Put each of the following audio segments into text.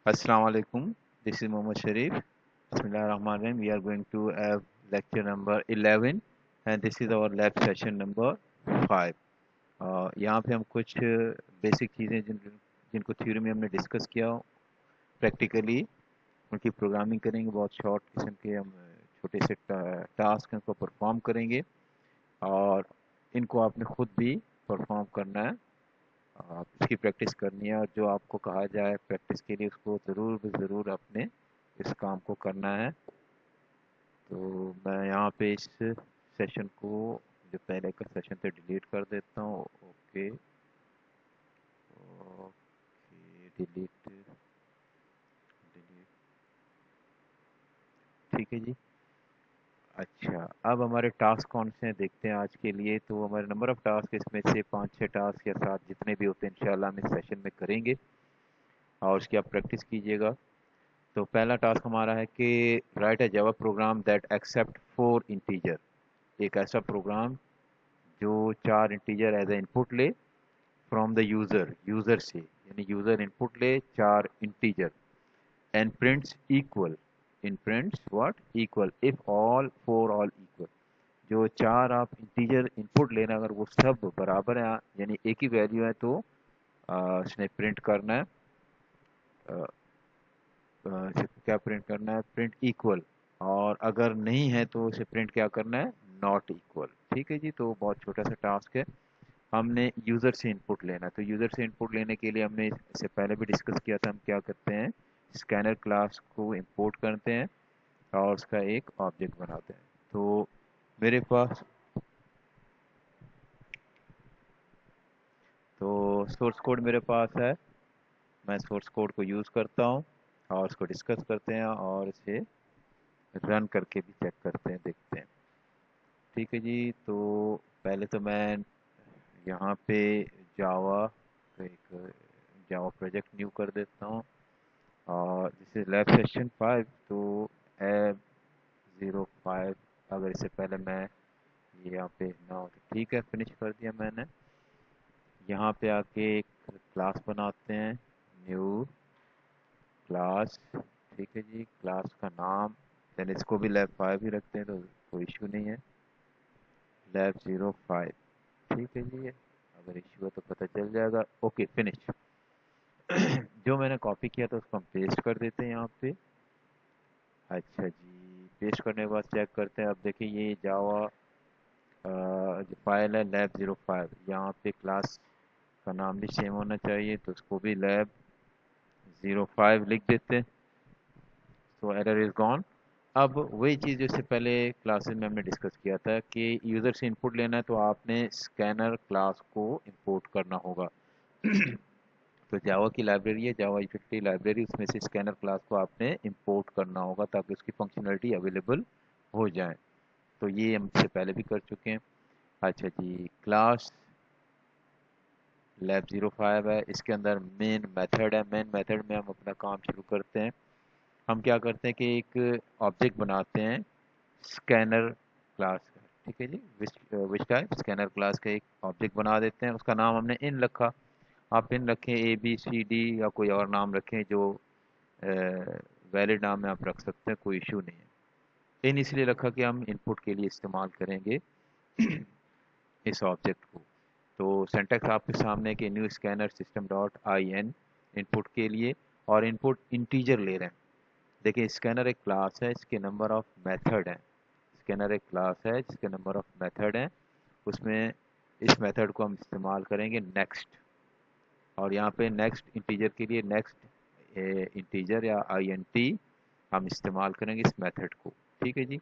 Assalamu alaikum. This is Mohammad Sharif. Bismillahirrahmanirrahim. We are going to have lecture number 11 and this is our lab session number 5. यहाँ पे हम कुछ basic चीज़ें जिनको theory में हमने डिस्कस किया प्रैक्टिकली उनकी प्रोग्रामिंग करेंगे। बहुत शॉर्ट किस्म के हम छोटे से टास्क हैं, उनको परफॉर्म करेंगे और इनको आपने खुद भी परफॉर्म करना है। आप इसकी प्रैक्टिस करनी है और जो आपको कहा जाए प्रैक्टिस के लिए उसको ज़रूर आपने इस काम को करना है। तो मैं यहाँ पे इस सेशन को जो पहले का सेशन थे डिलीट कर देता हूँ। ओके ओके डिलीट डिलीट ठीक है जी। अच्छा, अब हमारे टास्क कौन से हैं देखते हैं आज के लिए। तो हमारे नंबर ऑफ टास्क इसमें से 5-6 टास्क या 7 जितने भी होते हैं इंशाल्लाह हम इस सेशन में करेंगे और उसकी आप प्रैक्टिस कीजिएगा। तो पहला टास्क हमारा है कि write a Java program that accept 4 integer. एक ऐसा प्रोग्राम जो 4 इंटीजर एज ए इनपुट ले फ्रॉम द यूज़र से, यानी यूज़र इनपुट ले 4 integer and prints equal in prints what equal if all 4 all equal. जो 4 आप इंटीजर इनपुट लेना अगर वो सब बराबर है यानी एक ही वैल्यू है तो इसने प्रिंट करना है। क्या प्रिंट करना है? Print equal. और अगर नहीं है तो उसे प्रिंट क्या करना है? Not equal. ठीक है जी। तो बहुत छोटा सा टास्क है। हमने यूज़र से इनपुट लेना है। तो यूज़र से इनपुट लेने के लिए हमने इससे पहले भी डिस्कस किया था। हम क्या करते हैं, स्कैनर क्लास को इंपोर्ट करते हैं और उसका एक ऑब्जेक्ट बनाते हैं। तो मेरे पास तो सोर्स कोड मेरे पास है। मैं सोर्स कोड को यूज़ करता हूँ और उसको डिस्कस करते हैं और इसे रन करके भी चेक करते हैं, देखते हैं। ठीक है जी। तो पहले तो मैं यहाँ पे जावा एक जावा प्रोजेक्ट न्यू कर देता हूँ और जैसे लैब सेशन 5 तो एब 05। अगर इससे पहले मैं ये यहाँ पे ना हो तो ठीक है, फिनिश कर दिया मैंने। यहाँ पे आके एक क्लास बनाते हैं, न्यू क्लास। ठीक है जी। क्लास का नाम देन इसको भी लैब 5 ही रखते हैं तो कोई इशू नहीं है, लैब 05। ठीक है जी। अगर इशू है तो पता चल जाएगा। Okay finish. जो मैंने कॉपी किया था उसको हम पेस्ट कर देते हैं यहाँ पे। अच्छा जी, पेस्ट करने के बाद चेक करते हैं। अब देखिए ये जावा जो फाइल है लैब 05, यहाँ पे क्लास का नाम भी सेम होना चाहिए तो उसको भी लैब 05 लिख देते हैं। तो एरर इज गॉन। अब वही चीज़ जैसे पहले क्लासेस में हमने डिस्कस किया था कि यूज़र से इनपुट लेना है तो आपने स्कैनर क्लास को इंपोर्ट करना होगा। तो जावा की लाइब्रेरी है, जावा ई50 लाइब्रेरी, उसमें से स्कैनर क्लास को आपने इंपोर्ट करना होगा ताकि उसकी फंक्शनलिटी अवेलेबल हो जाए। तो ये हम इससे पहले भी कर चुके हैं। अच्छा जी, क्लास लैब 05 है, इसके अंदर मेन मेथड है। मेन मेथड में हम अपना काम शुरू करते हैं। हम क्या करते हैं कि एक ऑब्जेक्ट बनाते हैं स्कैनर क्लास का। ठीक है जी। विच टाइप स्कैनर क्लास का एक ऑब्जेक्ट बना देते हैं। उसका नाम हमने इन रखा। आप इन रखें ABCD या कोई और नाम रखें जो वैलिड नाम है, आप रख सकते हैं, कोई इशू नहीं है। इन इसलिए रखा कि हम इनपुट के लिए इस्तेमाल करेंगे इस ऑब्जेक्ट को। तो सिंटैक्स आपके सामने कि new scanner system dot IN input के लिए, और इनपुट इंटीजर ले रहे हैं। देखिए स्कैनर एक क्लास है, इसके नंबर ऑफ मेथड हैं। स्कैनर एक क्लास है जिसके नंबर ऑफ मेथड हैं। उसमें इस मेथड को हम इस्तेमाल करेंगे नेक्स्ट, और यहाँ पे नेक्स्ट इंटीजर के लिए नेक्स्ट इंटीजर या INT हम इस्तेमाल करेंगे इस मेथड को। ठीक है जी।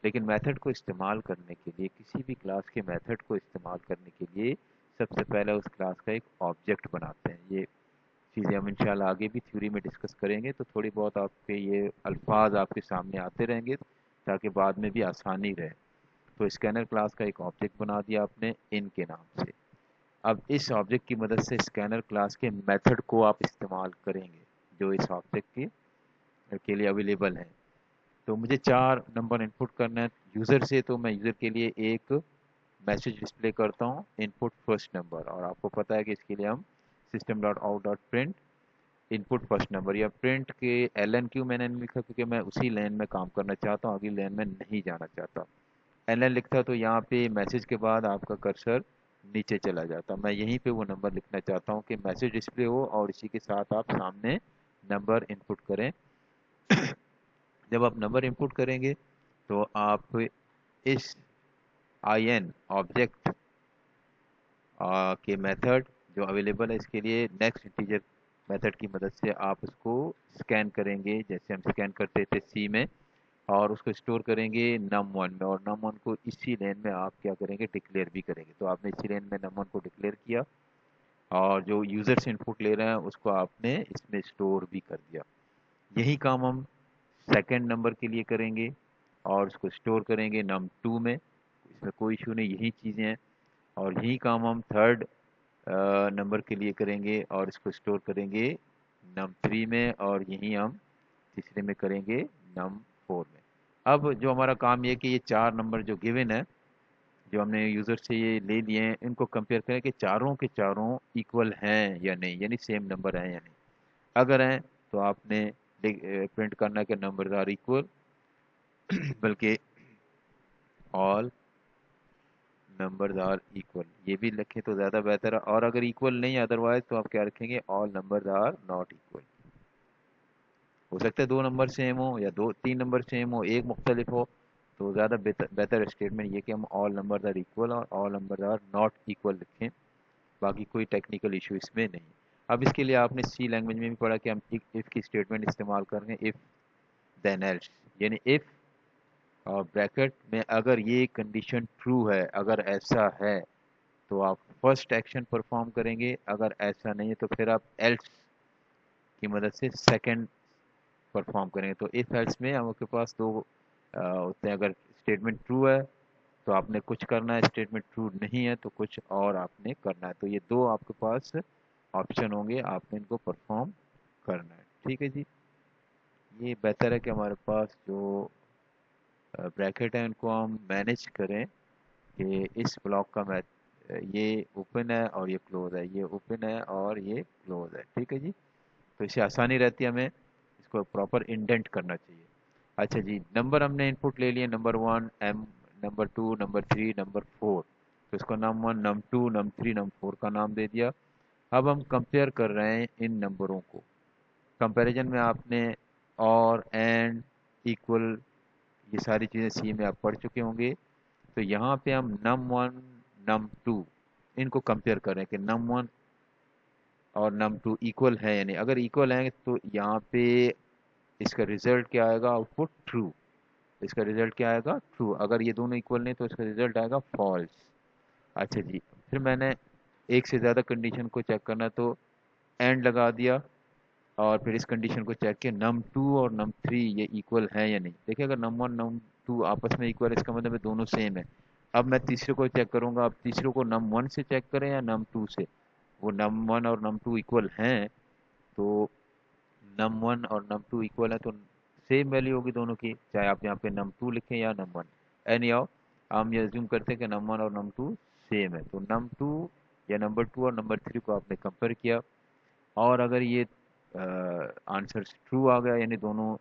लेकिन मेथड को इस्तेमाल करने के लिए, किसी भी क्लास के मेथड को इस्तेमाल करने के लिए सबसे पहले उस क्लास का एक ऑब्जेक्ट बनाते हैं। ये चीज़ें हम इंशाल्लाह आगे भी थ्योरी में डिस्कस करेंगे, तो थोड़ी बहुत आपके ये अल्फाज आपके सामने आते रहेंगे ताकि बाद में भी आसानी रहे। तो स्कैनर क्लास का एक ऑब्जेक्ट बना दिया आपने इन के नाम से। अब इस ऑब्जेक्ट की मदद से स्कैनर क्लास के मेथड को आप इस्तेमाल करेंगे जो इस ऑब्जेक्ट के लिए अवेलेबल हैं। तो मुझे 4 नंबर इनपुट करना है यूज़र से, तो मैं यूज़र के लिए एक मैसेज डिस्प्ले करता हूँ, इनपुट फर्स्ट नंबर। और आपको पता है कि इसके लिए हम system.out.print इनपुट फर्स्ट नंबर, या प्रिंट के एल क्यू मैंने नहीं लिखा क्योंकि मैं उसी लाइन में काम करना चाहता हूँ, अगली लाइन में नहीं जाना चाहता। एल लिखता तो यहाँ पे मैसेज के बाद आपका कर्सर नीचे चला जाता। मैं यहीं पे वो नंबर लिखना चाहता हूँ कि मैसेज डिस्प्ले हो और इसी के साथ आप सामने नंबर इनपुट करें। जब आप नंबर इनपुट करेंगे तो आप इस आई एन ऑब्जेक्ट के मेथड जो अवेलेबल है इसके लिए नेक्स्ट इंटीजर मेथड की मदद से आप उसको स्कैन करेंगे, जैसे हम स्कैन करते थे सी में, और उसको स्टोर करेंगे num1 में, और num1 को इसी लेन में आप क्या करेंगे, डिक्लेयर भी करेंगे। तो आपने इसी लेन में num1 को डिक्लेयर किया और जो यूज़र से इनपुट ले रहे हैं उसको आपने इसमें स्टोर भी कर दिया। यही काम हम सेकंड नंबर के लिए करेंगे और उसको स्टोर करेंगे num2 में, इसमें कोई इशू नहीं, यही चीज़ें हैं। और यही काम हम थर्ड नंबर के लिए करेंगे और इसको स्टोर करेंगे num3 में, और यही हम तीसरे में करेंगे num4 में। अब जो हमारा काम ये कि ये चार नंबर जो गिवन है, जो हमने यूज़र से ये ले लिए हैं, इनको कंपेयर करें कि चारों के चारों इक्वल हैं या नहीं, यानी सेम नंबर हैं या नहीं। अगर हैं तो आपने प्रिंट करना है कि नंबर्स आर इक्वल, बल्कि ऑल नंबर्स आर इक्वल ये भी लिखें तो ज़्यादा बेहतर है। और अगर इक्वल नहीं है अदरवाइज तो आप क्या रखेंगे, all numbers are not equal. हो सकता है दो नंबर सेम हो या दो तीन नंबर सेम हो, एक मुख्तलिफ हो, तो ज़्यादा बेहतर स्टेटमेंट ये कि हम ऑल नंबर्स आर इक्वल और all numbers are not equal लिखें। बाकी कोई टेक्निकल इशू इसमें नहीं। अब इसके लिए आपने सी लैंग्वेज में भी पढ़ा कि हम इफ़ की स्टेटमेंट इस्तेमाल कर रहे हैं, इफ़ देन एल्स, यानी इफ़ और ब्रैकेट में अगर ये कंडीशन ट्रू है, अगर ऐसा है तो आप फर्स्ट एक्शन परफॉर्म करेंगे, अगर ऐसा नहीं है तो फिर आप एल्स की मदद से सेकंड परफॉर्म करेंगे। तो इफ एल्स में आपके पास दो होते हैं, अगर स्टेटमेंट ट्रू है तो आपने कुछ करना है, स्टेटमेंट ट्रू नहीं है तो कुछ और आपने करना है। तो ये दो आपके पास ऑप्शन होंगे, आपने इनको परफॉर्म करना है। ठीक है जी, ये बेहतर है कि हमारे पास जो ब्रैकेट है उनको हम मैनेज करें कि इस ब्लॉक का ये ओपन है और ये क्लोज है, ये ओपन है और ये क्लोज है। ठीक है जी, तो इससे आसानी रहती है, हमें इसको प्रॉपर इंडेंट करना चाहिए। अच्छा जी, नंबर हमने इनपुट ले लिए, number 1 M, number 2 number 3 number 4, तो इसको num1 num2 num3 num4 का नाम दे दिया। अब हम कंपेयर कर रहे हैं इन नंबरों को। कंपैरिजन में आपने और एंड इक्वल ये सारी चीज़ें सी में आप पढ़ चुके होंगे। तो यहाँ पे हम num1 num2 इनको कंपेयर करें कि num1 और num2 इक्वल है यानी, अगर इक्वल है तो यहाँ पे इसका रिजल्ट क्या आएगा, आउटपुट ट्रू। इसका रिजल्ट क्या आएगा, ट्रू। अगर ये दोनों इक्वल नहीं तो इसका रिजल्ट आएगा फॉल्स। अच्छा जी, फिर मैंने एक से ज़्यादा कंडीशन को चेक करना तो एंड लगा दिया, और फिर इस कंडीशन को चेक किया num2 और num3 ये इक्वल है या नहीं। देखिए अगर num1 num2 आपस में इक्वल है इसका मतलब है दोनों सेम है। अब मैं तीसरे को चेक करूंगा, अब तीसरे को num1 से चेक करें या num2 से। वो num1 और num2 इक्वल हैं तो num1 और num2 इक्वल है तो सेम वैल्यू होगी दोनों की, चाहे आप यहाँ पे num2 लिखें या num1। एनी हाउ हम ये अज्यूम करते हैं कि num1 और num2 सेम है, तो num2 या नंबर 2 और नंबर 3 को आपने कंपेयर किया, और अगर ये आंसर ट्रू आ गया यानी दोनों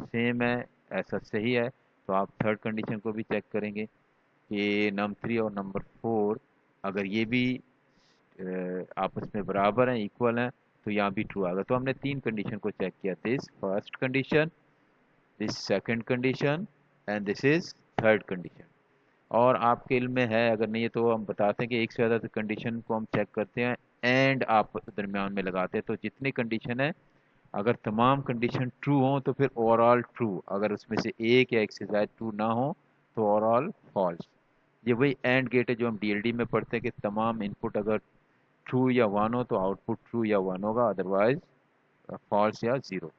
सेम है, ऐसा सही है, तो आप थर्ड कंडीशन को भी चेक करेंगे कि num3 और नंबर 4 अगर ये भी आपस में बराबर हैं, इक्वल हैं, तो यहाँ भी ट्रू आ गया। तो हमने तीन कंडीशन को चेक किया, this first condition, this second condition and this is third condition. और आपके इल्म में है, अगर नहीं है तो हम बताते हैं कि एक से ज़्यादा कंडीशन को हम चेक करते हैं एंड आप दरमियान में लगाते हैं, तो जितनी कंडीशन है अगर तमाम कंडीशन ट्रू हो तो फिर ओवरऑल ट्रू, अगर उसमें से एक या एक से ज़्यादा ट्रू ना हो तो ओवरऑल फॉल्स। ये वही एंड गेट है जो हम डीएलडी में पढ़ते हैं कि तमाम इनपुट अगर ट्रू या वन हो तो आउटपुट ट्रू या वन होगा, अदरवाइज फॉल्स या ज़ीरो।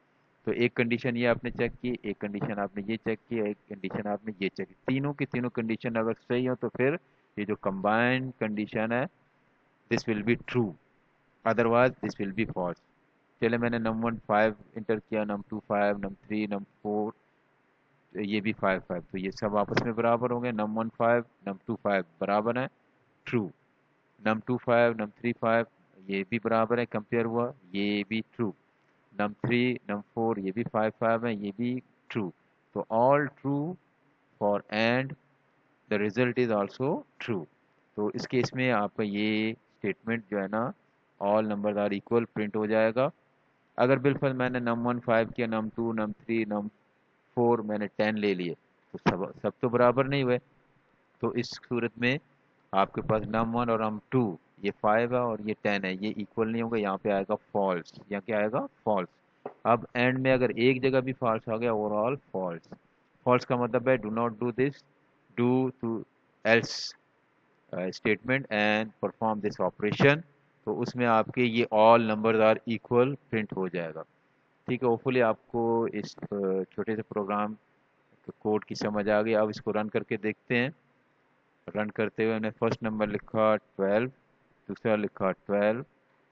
तो एक कंडीशन ये आपने चेक की, एक कंडीशन आपने ये चेक की, एक कंडीशन आपने ये चेक की, तीनों की तीनों कंडीशन अगर सही हो तो फिर ये जो कंबाइंड कंडीशन है this will be true, otherwise this will be false. चले मैंने num1 5 इंटर किया, num2 5, num3 num4 ये भी 5 5, तो ये सब आपस में बराबर होंगे, num1 5 num2 5 बराबर है, ट्रू। num2 5 num3 5 ये भी बराबर है, कंपेयर हुआ, ये भी ट्रू। num3 num4 ये भी 5 है, ये भी ट्रू। तो all true for and the result is also true. तो इस केस में आपका ये स्टेटमेंट जो है ना all numbers are equal print हो जाएगा। अगर बिलफल मैंने num1 5 किया, num2 num3 num4 मैंने 10 ले लिए, तो सब तो बराबर नहीं हुए। तो इस सूरत में आपके पास num1 और num2 ये 5 है और ये 10 है, ये इक्वल नहीं होगा, यहाँ पे आएगा फॉल्स। यहाँ क्या आएगा? फॉल्स। अब एंड में अगर एक जगह भी फॉल्स आ गया, ओवरऑल फॉल्स। फॉल्स का मतलब है do not do this, do to else statement and perform this operation. तो उसमें आपके ये all numbers are equal print हो जाएगा। ठीक है, होपफुली आपको इस छोटे से प्रोग्राम कोड की समझ आ गई। अब इसको रन करके देखते हैं। रन करते हुए मैंने फर्स्ट नंबर लिखा 12, दूसरा लिखा 12,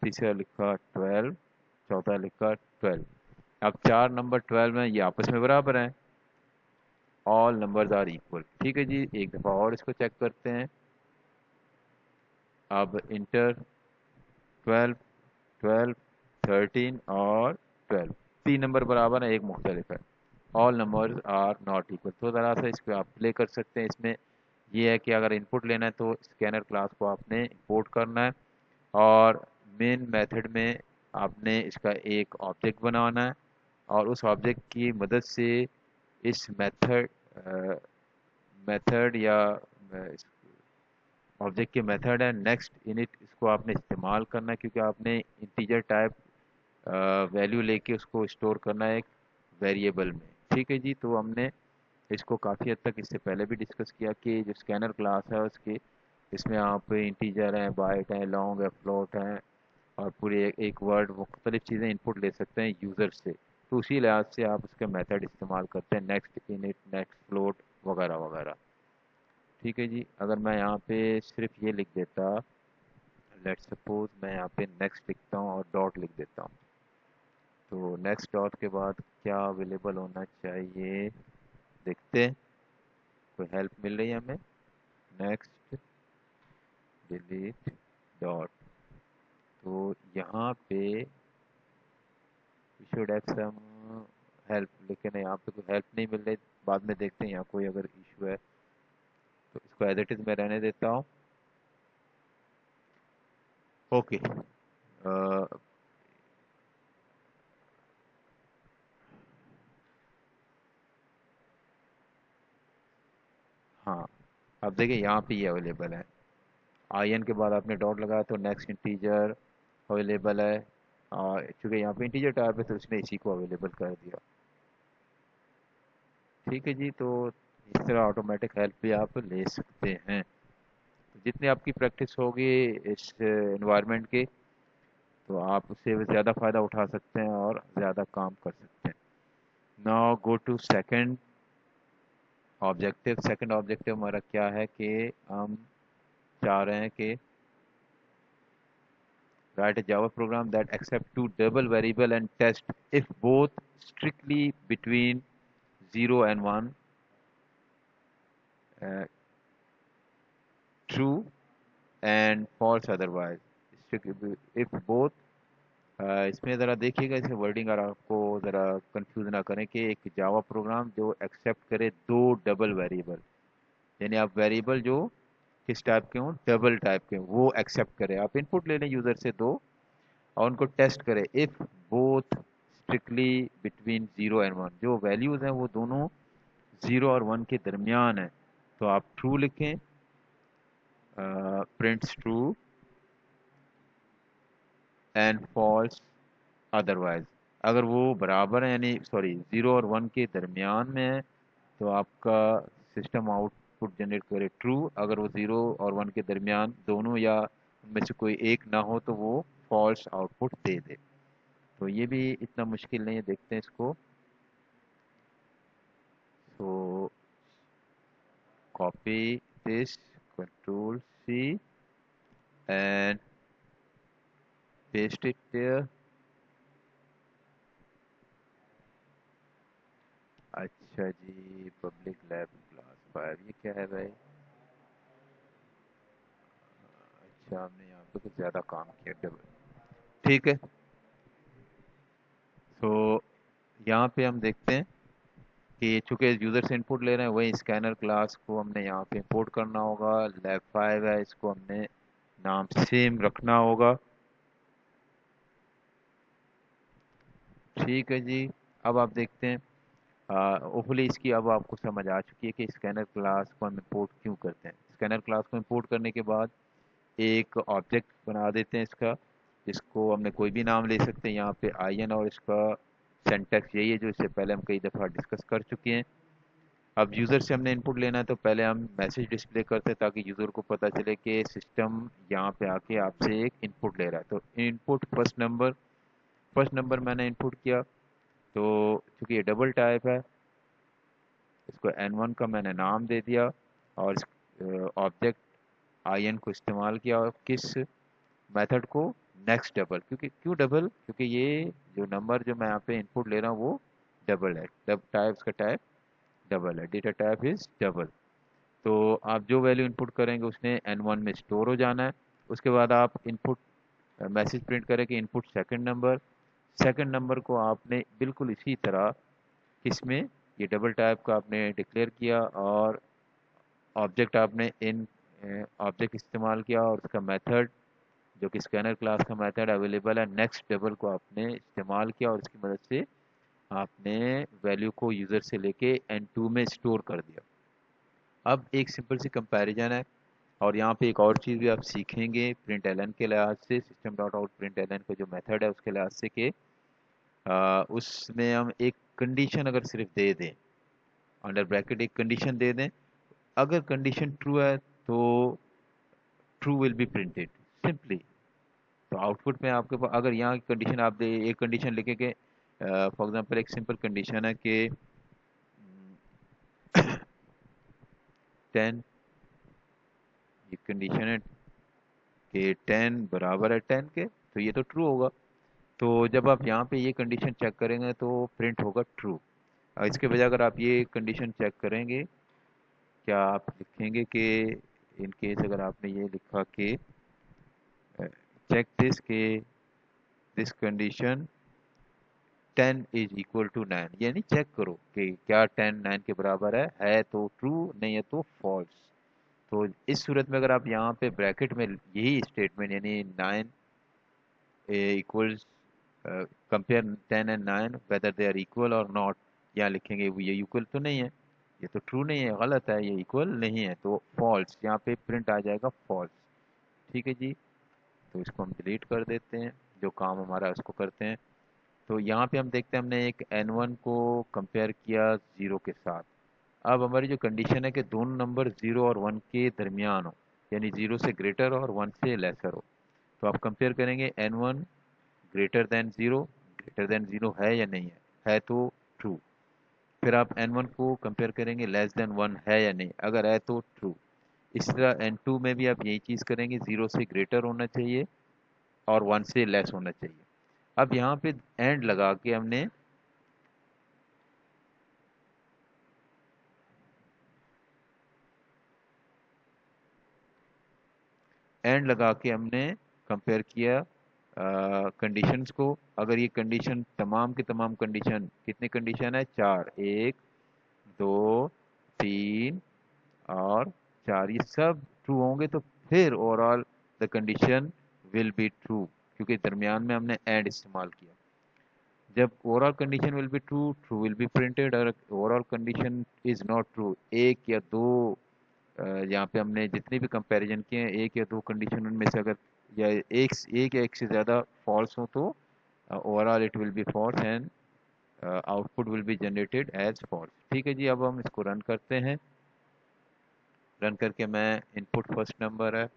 तीसरा लिखा 12, चौथा लिखा 12। अब चार नंबर 12 में ये आपस में बराबर हैं, ऑल नंबर्स आर इक्वल। ठीक है जी, एक दफ़ा और इसको चेक करते हैं। अब इंटर 12, 12, 13 और 12, तीन नंबर बराबर है, एक मुख्तलिफ है। All numbers are not equal. तो ज़रा सा इसको आप प्ले कर सकते हैं। इसमें ये है कि अगर इनपुट लेना है तो स्कैनर क्लास को आपने इंपोर्ट करना है और मेन मेथड में आपने इसका एक ऑब्जेक्ट बनाना है और उस ऑब्जेक्ट की मदद से इस मेथड या ऑब्जेक्ट के मेथड है नेक्स्ट इनिट, इसको आपने इस्तेमाल करना है क्योंकि आपने इंटीजर टाइप वैल्यू लेके उसको स्टोर करना है एक वेरिएबल में। ठीक है जी, तो हमने इसको काफ़ी हद तक इससे पहले भी डिस्कस किया कि जो स्कैनर क्लास है उसके इसमें आप इंटीजर हैं, बाइट हैं, लॉन्ग है, फ्लोट हैं और पूरे एक वर्ड मुख्तलिफ चीज़ें इनपुट ले सकते हैं यूज़र से। तो उसी लिहाज से आप उसका मेथड इस्तेमाल करते हैं, नेक्स्ट इनिट, नेक्स्ट फ्लोट वगैरह वगैरह। ठीक है जी, अगर मैं यहाँ पे सिर्फ ये लिख देता, लेट्स सपोज मैं यहाँ पे नेक्स्ट लिखता हूँ और डॉट लिख देता हूँ, तो नेक्स्ट डॉट के बाद क्या अवेलेबल होना चाहिए देखते हैं, कोई हेल्प मिल रही है हमें। नेक्स्ट डिलीट डॉट, तो यहाँ पे शुड हैव सम हेल्प, लेकिन यहाँ पे कोई हेल्प नहीं मिल रही। बाद में देखते हैं यहाँ कोई अगर इशू है, तो इसको एज इट इज़ मैं रहने देता हूँ। ओके, हाँ, अब देखिए यहाँ पे ये अवेलेबल है। आई एन के बाद आपने डॉट लगाया तो नेक्स्ट इंटीजर अवेलेबल है, और चूँकि यहाँ पे इंटीजर टाइप है तो उसने इसी को अवेलेबल कर दिया। ठीक है जी, तो इस तरह ऑटोमेटिक हेल्प भी आप ले सकते हैं। तो जितनी आपकी प्रैक्टिस होगी इस एनवायरनमेंट की, तो आप उससे ज़्यादा फ़ायदा उठा सकते हैं और ज़्यादा काम कर सकते हैं। Now go to second objective. Second objective हमारा क्या है कि हम चाह रहे हैं कि write a Java program that accepts two double variable and test if both strictly between 0 and 1 uh, true and false otherwise। if both इसमें ज़रा देखिएगा इसमें वर्डिंग अगर आपको ज़रा कंफ्यूज ना करें कि एक जावा प्रोग्राम जो एक्सेप्ट करे दो डबल वेरिएबल, यानी आप वेरिएबल जो किस टाइप के हों, डबल टाइप के, वो एक्सेप्ट करे। आप इनपुट ले लें यूज़र से दो और उनको टेस्ट करें if both strictly between 0 and 1, जो वैल्यूज़ हैं वो दोनों 0 और 1 के दरमियान है। तो आप ट्रू लिखें, prints true and false otherwise. अगर वो बराबर है यानी सॉरी 0 और 1 के दरमियान में है तो आपका सिस्टम आउटपुट जनरेट करे ट्रू। अगर वो 0 और 1 के दरमियान दोनों या उनमें से कोई एक ना हो तो वो फॉल्स आउटपुट दे दे। तो ये भी इतना मुश्किल नहीं है, देखते हैं इसको। So copy this, control C and paste it there। अच्छा जी, पब्लिक लैब क्लास 5 ये क्या है भाई? अच्छा, हमने यहाँ पे कुछ ज़्यादा काम किया डबल। ठीक है, तो यहाँ पे हम देखते हैं कि चूंकि यूज़र से इनपुट ले रहे हैं, वही स्कैनर क्लास को हमने यहाँ पे इंपोर्ट करना होगा। लैब 5 है, इसको हमने नाम सेम रखना होगा। ठीक है जी। अब आप देखते हैं, होपफुली इसकी अब आपको समझ आ चुकी है कि स्कैनर क्लास को हम इंपोर्ट क्यों करते हैं। स्कैनर क्लास को इंपोर्ट करने के बाद एक ऑब्जेक्ट बना देते हैं इसका, जिसको हमने कोई भी नाम ले सकते हैं। यहाँ पे आई एन, और इसका सिंटैक्स यही है जो इससे पहले हम कई दफ़ा डिस्कस कर चुके हैं। अब यूज़र से हमने इनपुट लेना है, तो पहले हम मैसेज डिस्प्ले करते हैं ताकि यूज़र को पता चले कि सिस्टम यहाँ पे आके आपसे एक इनपुट ले रहा है। तो इनपुट फर्स्ट नंबर मैंने इनपुट किया। तो चूंकि ये डबल टाइप है, इसको n1 का मैंने नाम दे दिया, और इस ऑब्जेक्ट in को इस्तेमाल किया। और किस मेथड को? Next double. क्योंकि क्यों डबल? क्योंकि ये जो नंबर जो मैं यहाँ पे इनपुट ले रहा हूँ वो डबल है। टाइप का टाइप डबल है, डेटा टाइप इज डबल। तो आप जो वैल्यू इनपुट करेंगे उसने n1 में स्टोर हो जाना है। उसके बाद आप इनपुट मैसेज प्रिंट करें कि इनपुट सेकंड नंबर को आपने बिल्कुल इसी तरह, किसमें? ये डबल टाइप का आपने डिक्लेयर किया, और ऑब्जेक्ट आपने इन ऑब्जेक्ट इस्तेमाल किया, और उसका मेथड जो कि स्कैनर क्लास का मेथड अवेलेबल है, नेक्स्ट डबल को आपने इस्तेमाल किया, और इसकी मदद से आपने वैल्यू को यूज़र से लेके n2 में स्टोर कर दिया। अब एक सिंपल सी कंपैरिजन है, और यहाँ पे एक और चीज़ भी आप सीखेंगे प्रिंट एलन के लिहाज से, system dot out print L N का जो मेथड है उसके लिहाज से, कि उसमें हम एक कंडीशन अगर सिर्फ दे दें, अंडर ब्रैकेट एक कंडीशन दे दें, अगर कंडीशन ट्रू है तो true will be printed simply. तो आउटपुट में आपके पास अगर यहाँ की कंडीशन आप दे, एक कंडीशन लिखे के, फॉर एग्जांपल एक सिंपल कंडीशन है कि 10, ये कंडीशन है कि 10 बराबर है 10 के, तो ये तो ट्रू होगा। तो जब आप यहाँ पे ये कंडीशन चेक करेंगे तो प्रिंट होगा ट्रू। इसके बजाय अगर आप ये कंडीशन चेक करेंगे, क्या आप लिखेंगे कि, इन केस अगर आपने ये लिखा कि चेक दिस के this condition 10 is equal to 9, यानी चेक करो कि क्या 10 9 के बराबर है तो ट्रू, नहीं है तो फॉल्स। तो इस सूरत में अगर आप यहाँ पे ब्रैकेट में यही स्टेटमेंट, यानी 9 equals compare 10 and 9 whether they are equal और नॉट, यहाँ लिखेंगे ये इक्वल तो नहीं है, ये तो ट्रू नहीं है, गलत है, ये इक्वल नहीं है, तो फॉल्स, यहाँ पे प्रिंट आ जाएगा फॉल्स। ठीक है जी। तो इसको हम डिलीट कर देते हैं, जो काम हमारा है उसको करते हैं। तो यहाँ पे हम देखते हैं हमने एक n1 को कंपेयर किया 0 के साथ। अब हमारी जो कंडीशन है कि दोनों नंबर 0 और 1 के दरमियान हो, यानी 0 से ग्रेटर और 1 से लेसर हो। तो आप कंपेयर करेंगे n1 greater than 0, greater than 0 है या नहीं है तो ट्रू। फिर आप n1 को कंपेयर करेंगे लेस देन 1 है या नहीं, अगर है तो ट्रू। इस तरह n2 में भी आप यही चीज़ करेंगे, 0 से ग्रेटर होना चाहिए और 1 से लेस होना चाहिए। अब यहाँ पे एंड लगा के हमने कंपेयर किया कंडीशंस को। अगर ये कंडीशन तमाम की तमाम कंडीशन, कितने कंडीशन है? 4, 1 2 3 और 4, ये सब ट्रू होंगे तो फिर overall the condition will be true, क्योंकि दरमियान में हमने एंड इस्तेमाल किया। जब overall condition will be true, true will be printed. और overall condition is not true, एक या दो, यहाँ पे हमने जितने भी कंपैरिजन किए हैं, एक या दो कंडीशन उनमें से अगर, या एक या एक से ज़्यादा फॉल्स हो, तो overall it will be false and output will be generated as false. ठीक है जी। अब हम इसको रन करते हैं। रन करके मैं इनपुट फर्स्ट नंबर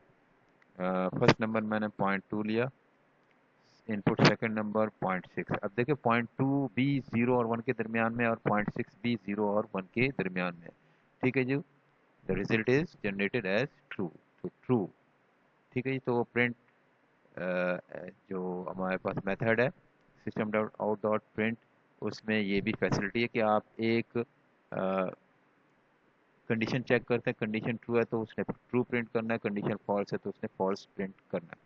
मैंने 0.2 लिया, इनपुट सेकंड नंबर 0.6। अब देखिए 0.2 भी 0 और 1 के दरमियान में, और 0.6 भी 0 और 1 के दरमियान में। ठीक है जी। The result is generated as true, तो ट्रू। ठीक है जी। तो प्रिंट जो हमारे पास मेथड है system dot out dot print, उसमें ये भी फैसिलिटी है कि आप एक कंडीशन चेक करते हैं, कंडीशन ट्रू है तो उसने ट्रू प्रिंट करना है, कंडीशन फॉल्स है तो उसने फॉल्स प्रिंट करना है।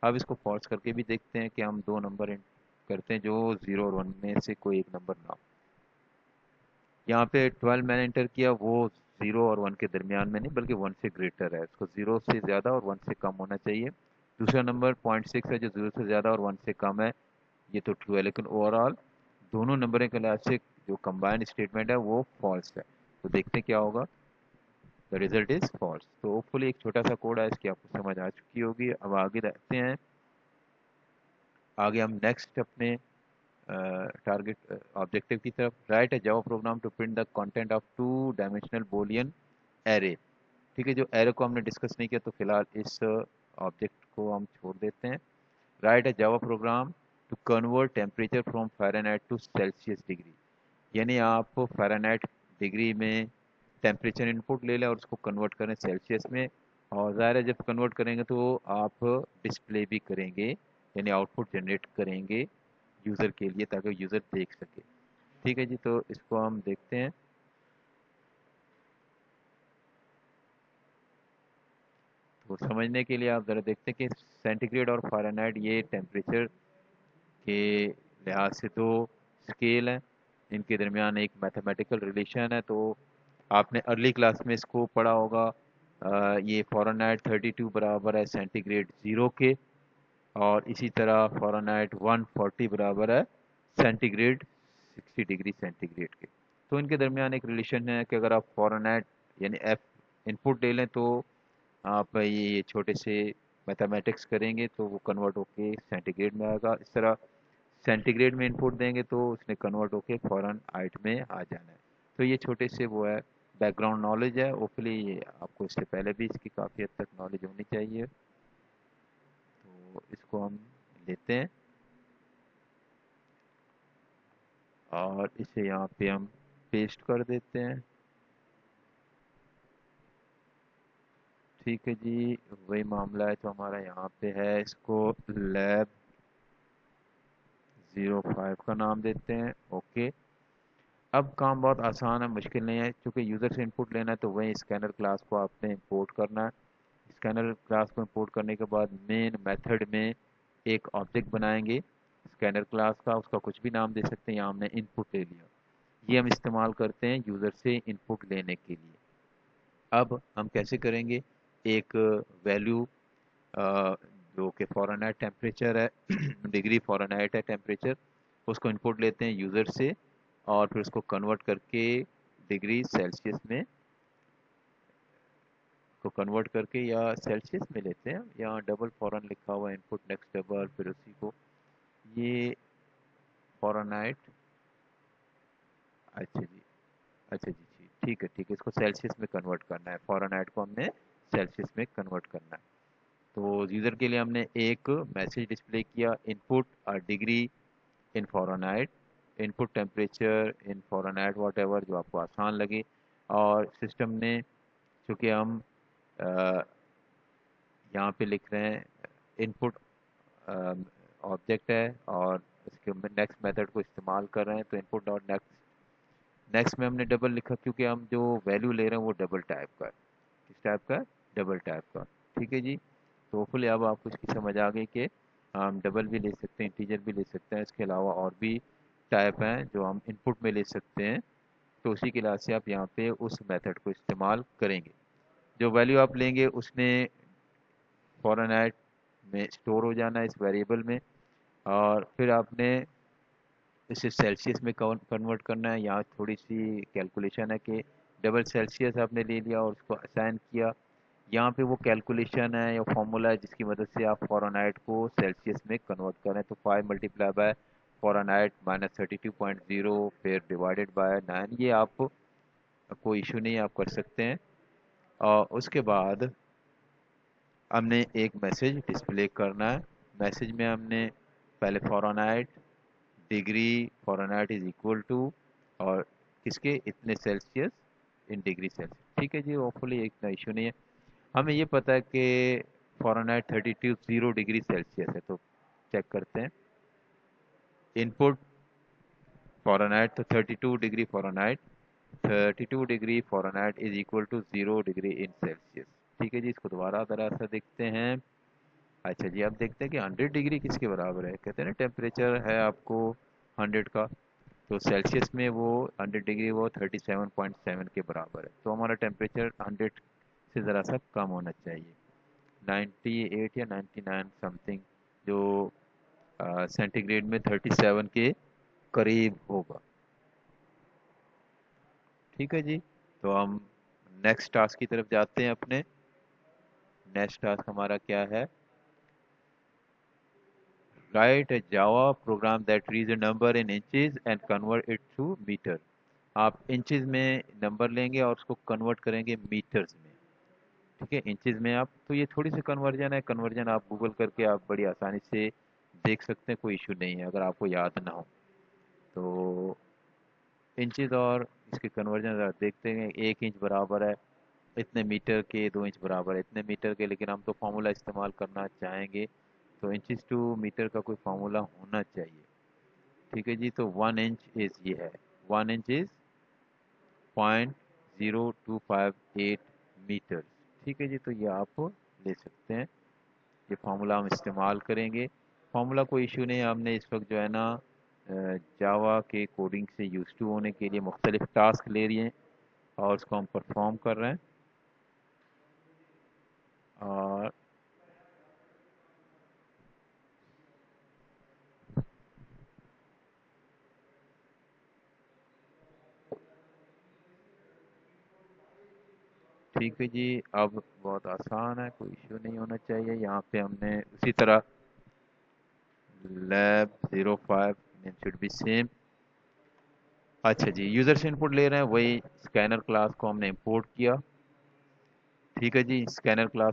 अब इसको फॉल्स करके भी देखते हैं कि हम दो नंबर करते हैं जो 0 और 1 में से कोई एक नंबर ना हो। यहाँ पे 12 मैंने एंटर किया, वो 0 और 1 के दरमियान में नहीं बल्कि 1 से ग्रेटर है, उसको 0 से ज़्यादा और 1 से कम होना चाहिए। दूसरा नंबर 0.6 है जो 0 से ज़्यादा और 1 से कम है, ये तो ट्रू है, लेकिन ओवरऑल दोनों नंबरों के लिहाज से जो कंबाइंड स्टेटमेंट है वो फॉल्स है। तो देखते हैं क्या होगा। The result is false. तो होपफुली एक छोटा सा कोड है, इसकी आपको समझ आ चुकी होगी। अब आगे देखते हैं। आगे हम नेक्स्ट अपने टारगेट ऑब्जेक्टिव की तरफ। राइट है Java program to print the content of 2 dimensional boolean array. ठीक है, जो एरे को हमने डिस्कस नहीं किया तो फिलहाल इस ऑब्जेक्ट को हम छोड़ देते हैं। राइट है Java program to convert temperature from Fahrenheit to Celsius degree. यानी आप फ़ारेनहाइट डिग्री में टेम्परेचर इनपुट ले लें और उसको कन्वर्ट करें सेल्सियस में। और ज़ाहिर है जब कन्वर्ट करेंगे तो आप डिस्प्ले भी करेंगे, यानी आउटपुट जनरेट करेंगे यूज़र के लिए ताकि यूज़र देख सके। ठीक है जी, तो इसको हम देखते हैं। तो समझने के लिए आप ज़रा देखते हैं कि सेंटीग्रेड और फ़ारेनहाइट ये टेम्परेचर के लिहाज से दो स्केल हैं, इनके दरमियान एक मैथमेटिकल रिलेशन है। तो आपने अर्ली क्लास में इसको पढ़ा होगा। ये फ़ारेनहाइट 32 बराबर है सेंटीग्रेड 0 के, और इसी तरह फ़ारेनहाइट 140 बराबर है सेंटीग्रेड 60 डिग्री सेंटीग्रेड के। तो इनके दरमियान एक रिलेशन है कि अगर आप फ़ारेनहाइट यानी एफ इनपुट ले लें तो आप ये छोटे से मैथमेटिक्स करेंगे तो वो कन्वर्ट होके सेंटीग्रेड में आएगा। इस तरह सेंटीग्रेड में इनपुट देंगे तो उसने कन्वर्ट होके फ़ारेनहाइट में आ जाना है। तो ये छोटे से वो है बैकग्राउंड नॉलेज है। होपफुली ये आपको इससे पहले भी इसकी काफ़ी हद तक नॉलेज होनी चाहिए। तो इसको हम लेते हैं और इसे यहाँ पे हम पेस्ट कर देते हैं। ठीक है जी, वही मामला है तो हमारा यहाँ पे है। इसको लैब 05 का नाम देते हैं। ओके, अब काम बहुत आसान है, मुश्किल नहीं है। क्योंकि यूज़र से इनपुट लेना है तो वही स्कैनर क्लास को आपने इंपोर्ट करना है। स्कैनर क्लास को इंपोर्ट करने के बाद मेन मेथड में एक ऑब्जेक्ट बनाएंगे स्कैनर क्लास का, उसका कुछ भी नाम दे सकते हैं। यहाँ हमने इनपुट ले लिया, ये हम इस्तेमाल करते हैं यूज़र से इनपुट लेने के लिए। अब हम कैसे करेंगे, एक वैल्यू जो कि फ़ारेनहाइट टेम्परेचर है डिग्री फ़ारेनहाइट है टेम्परेचर, उसको इनपुट लेते हैं यूज़र से और फिर उसको कन्वर्ट करके डिग्री सेल्सियस में को कन्वर्ट करके या सेल्सियस में लेते हैं। यहाँ डबल फॉरन लिखा हुआ है, इनपुट नेक्स्ट डबल, फिर उसी को ये फ़ारेनहाइट। अच्छा जी, अच्छा जी जी, ठीक है ठीक है, इसको सेल्सियस में कन्वर्ट करना है। फ़ारेनहाइट को हमने सेल्सियस में कन्वर्ट करना है। तो यूज़र के लिए हमने एक मैसेज डिस्प्ले किया, input degree in Fahrenheit, input temperature in Fahrenheit, what ever जो आपको आसान लगे। और सिस्टम ने चूँकि हम अ, यहाँ पे लिख रहे हैं इनपुट ऑब्जेक्ट है और इसके नेक्स्ट मेथड को इस्तेमाल कर रहे हैं, तो इनपुट डॉट नेक्स्ट, नेक्स्ट में हमने डबल लिखा क्योंकि हम जो वैल्यू ले रहे हैं वो डबल टाइप का है। किस टाइप का है? डबल टाइप का। ठीक है जी, तो होपफुली अब आपको इसकी समझ आ गई कि हम डबल भी ले सकते हैं, इंटीजर भी ले सकते हैं, इसके अलावा और भी टाइप हैं जो हम इनपुट में ले सकते हैं। तो उसी के लिहाज से आप यहाँ पे उस मेथड को इस्तेमाल करेंगे। जो वैल्यू आप लेंगे उसने फ़ारेनहाइट में स्टोर हो जाना है इस वेरिएबल में, और फिर आपने इसे सेल्सियस में कन्वर्ट करना है। यहाँ थोड़ी सी कैलकुलेशन है कि डबल सेल्सियस आपने ले लिया और उसको असाइन किया। यहाँ पे वो कैलकुलेशन है या फॉर्मूला है जिसकी मदद से आप फ़ारेनहाइट को सेल्सियस में कन्वर्ट करें। तो 5 मल्टीप्लाई बाय फ़ारेनहाइट -32.0 फिर डिवाइडेड बाय 9, ये आप कोई इशू नहीं, आप कर सकते हैं। और उसके बाद हमने एक मैसेज डिस्प्ले करना है। मैसेज में हमने पहले Fahrenheit degree Fahrenheit is equal to और किसके, इतने सेल्सियस इन डिग्री सेल्सियस। ठीक है जी, होपफुली इतना इशू नहीं है। हमें ये पता है कि फ़ारेनहाइट 32 डिग्री सेल्सियस है, तो चेक करते हैं। इनपुट फ़ारेनहाइट तो 32 degree Fahrenheit, 32 degree Fahrenheit is equal to 0 degree in Celsius. ठीक है जी, इसको दोबारा ज़रा सा देखते हैं। अच्छा जी, आप देखते हैं कि 100 डिग्री किसके बराबर है, कहते हैं ना टेम्परेचर है आपको 100 का, तो सेल्सियस में वो 100 डिग्री वो 37.7 के बराबर है, तो हमारा टेम्परेचर 100 से ज़रा सा कम होना चाहिए, 98 या 99 समथिंग, जो सेंटीग्रेड में 37 के करीब होगा। ठीक है जी, तो हम नेक्स्ट टास्क की तरफ जाते हैं अपने। नेक्स्ट टास्क हमारा क्या है? Write a Java program that read a number in inches and convert it to meter. आप इंचेस में नंबर लेंगे और उसको कन्वर्ट करेंगे मीटर्स में। ठीक है, इंचेस में आप, तो ये थोड़ी सी कन्वर्जन है, कन्वर्जन आप गूगल करके आप बड़ी आसानी से देख सकते हैं, कोई इशू नहीं है अगर आपको याद ना हो तो। इंचेस और इसके कन्वर्जन आप देखते हैं, 1 इंच बराबर है इतने मीटर के, 2 इंच बराबर है इतने मीटर के, लेकिन हम तो फार्मूला इस्तेमाल करना चाहेंगे तो इंचेस टू मीटर का कोई फार्मूला होना चाहिए। ठीक है जी, तो 1 इंच इज ये है, 1 इंच इज 0.0258 मीटर। ठीक है जी, तो ये आप ले सकते हैं, ये फार्मूला हम इस्तेमाल करेंगे। फार्मूला कोई इशू नहीं है, हमने इस वक्त जो है ना जावा के कोडिंग से यूज टू होने के लिए मुख्तलिफ टास्क ले रही हैं और उसको हम परफॉर्म कर रहे हैं। और ठीक है जी, अब बहुत आसान है, कोई इशू नहीं होना चाहिए। यहाँ पे हमने उसी तरह lab 05 name should be same. अच्छा जी, यूजर से इनपुट ले रहे हैं, वही स्कैनर क्लास को हमने इंपोर्ट किया। ठीक है जी, स्कैनर क्लास